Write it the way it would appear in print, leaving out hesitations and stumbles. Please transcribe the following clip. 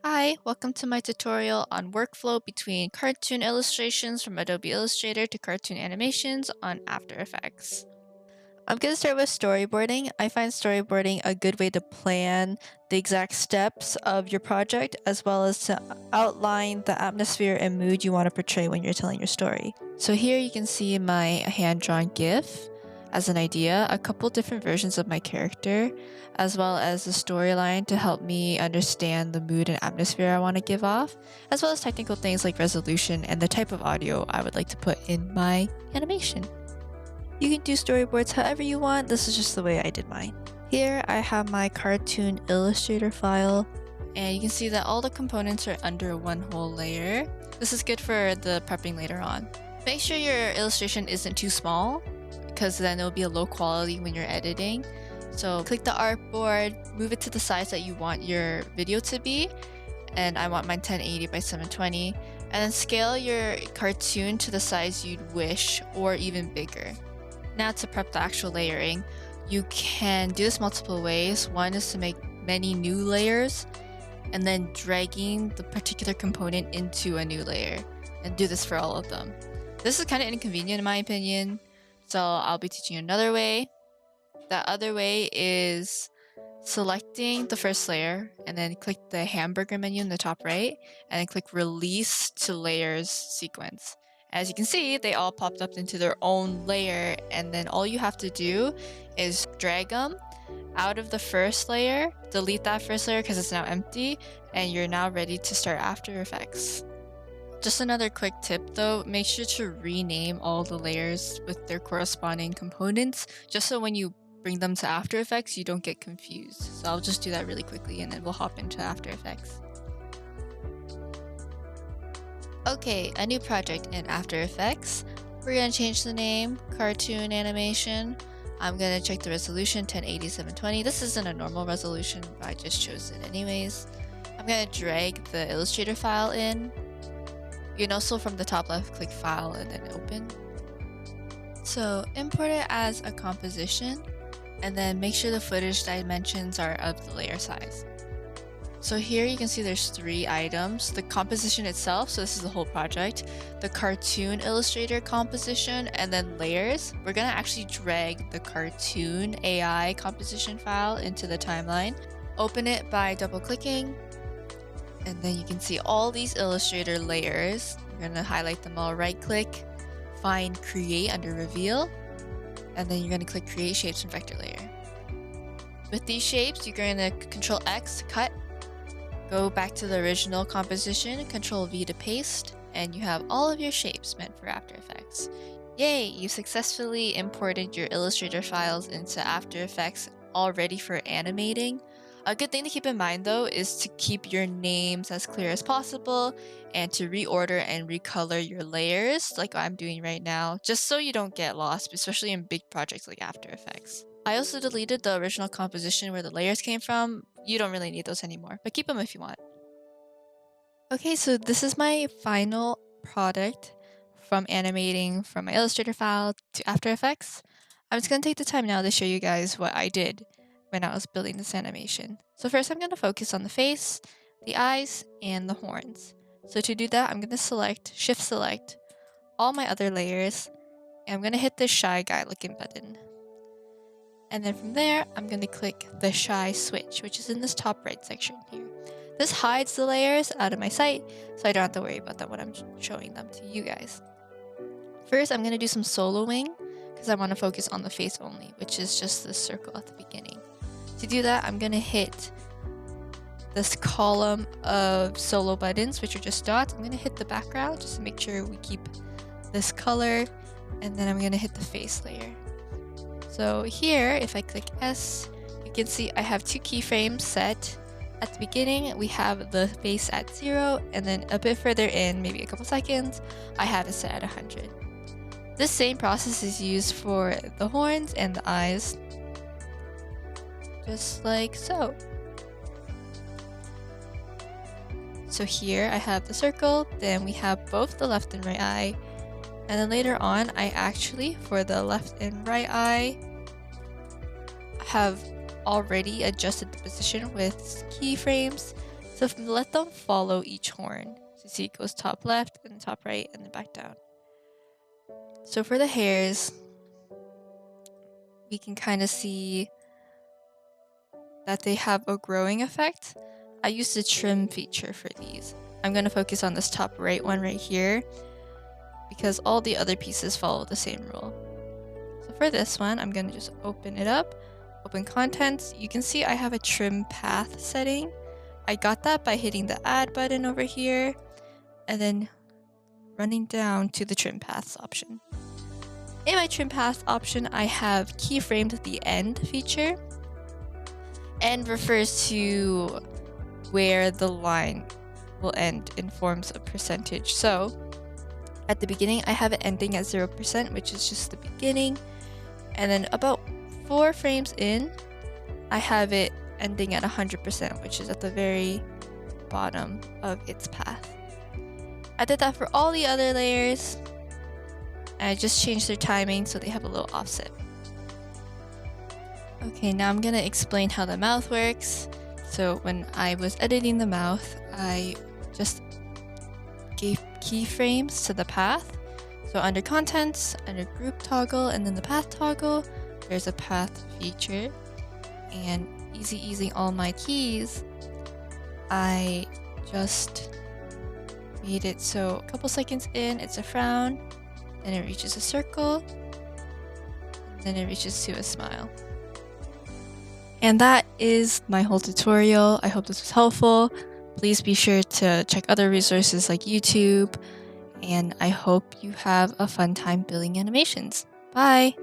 Hi, welcome to my tutorial on workflow between cartoon illustrations from Adobe Illustrator to cartoon animations on After Effects. I'm going to start with storyboarding. I find storyboarding a good way to plan the exact steps of your project as well as to outline the atmosphere and mood you want to portray when you're telling your story. So here you can see my hand-drawn GIF as an idea, a couple different versions of my character, as well as the storyline to help me understand the mood and atmosphere I want to give off, as well as technical things like resolution and the type of audio I would like to put in my animation. You can do storyboards however you want, this is just the way I did mine. Here I have my cartoon illustrator file, and you can see that all the components are under one whole layer. This is good for the prepping later on. Make sure your illustration isn't too small, because then it'll be a low quality when you're editing. So click the artboard, move it to the size that you want your video to be, and I want mine 1080 by 720, and then scale your cartoon to the size you'd wish or even bigger. Now to prep the actual layering, you can do this multiple ways. One is to make many new layers and then dragging the particular component into a new layer, and do this for all of them. This is kind of inconvenient in my opinion, so I'll be teaching you another way. The other way is selecting the first layer and then click the hamburger menu in the top right and then click release to layers sequence. As you can see, they all popped up into their own layer, and then all you have to do is drag them out of the first layer, delete that first layer because it's now empty, and you're now ready to start After Effects. Just another quick tip though, make sure to rename all the layers with their corresponding components, just so when you bring them to After Effects, you don't get confused. So I'll just do that really quickly and then we'll hop into After Effects. Okay, a new project in After Effects. We're going to change the name, Cartoon Animation. I'm going to check the resolution, 1080 720. This isn't a normal resolution, but I just chose it anyways. I'm going to drag the Illustrator file in. You can also from the top left click File and then Open. So import it as a composition, and then make sure the footage dimensions are of the layer size. So here you can see there's 3 items. The composition itself, so this is the whole project, the cartoon illustrator composition, and then layers. We're gonna actually drag the cartoon AI composition file into the timeline. Open it by double clicking, and then you can see all these illustrator layers. We're gonna highlight them all, right click, find create under reveal, and then you're gonna click create shapes from vector layer. With these shapes, you're gonna Control X to cut, go back to the original composition, Control V to paste, and you have all of your shapes meant for After Effects. Yay! You've successfully imported your Illustrator files into After Effects, all ready for animating. A good thing to keep in mind though is to keep your names as clear as possible and to reorder and recolor your layers like I'm doing right now, just so you don't get lost, especially in big projects like After Effects. I also deleted the original composition where the layers came from. You don't really need those anymore, but keep them if you want. Okay, so this is my final product from animating from my Illustrator file to After Effects. I'm just going to take the time now to show you guys what I did when I was building this animation. So first I'm going to focus on the face, the eyes, and the horns. So to do that, I'm going to shift select all my other layers, and I'm going to hit the shy guy looking button. And then from there, I'm going to click the shy switch, which is in this top right section here. This hides the layers out of my sight, so I don't have to worry about that when I'm showing them to you guys. First, I'm going to do some soloing, because I want to focus on the face only, which is just this circle at the beginning. To do that, I'm going to hit this column of solo buttons, which are just dots. I'm going to hit the background, just to make sure we keep this color, and then I'm going to hit the face layer. So here, if I click S, you can see I have 2 keyframes set. At the beginning, we have the face at 0, and then a bit further in, maybe a couple seconds, I have it set at 100. This same process is used for the horns and the eyes, just like so. So here I have the circle, then we have both the left and right eye, and then later on, I actually, for the left and right eye, have already adjusted the position with keyframes So let them follow each horn. So you see it goes top left and top right and then back down. So for the hairs, we can kind of see that they have a growing effect. I used the trim feature for these. I'm going to focus on this top right one right here because all the other pieces follow the same rule. So for this one, I'm going to just open it up, open contents. You can see I have a trim path setting. I got that by hitting the add button over here and then running down to the trim paths option. In my trim path option, I have keyframed the end feature. End refers to where the line will end in forms of percentage. So at the beginning, I have it ending at 0%, which is just the beginning. And then about 4 frames in, I have it ending at 100%, which is at the very bottom of its path. I did that for all the other layers. And I just changed their timing so they have a little offset. Okay, now I'm gonna explain how the mouth works. So when I was editing the mouth, I just gave keyframes to the path. So under contents, under group toggle, and then the path toggle, there's a path feature. And easy all my keys, I just made it so a couple seconds in, it's a frown, then it reaches a circle, then it reaches to a smile. And that is my whole tutorial. I hope this was helpful. Please be sure to check other resources like YouTube, and I hope you have a fun time building animations. Bye!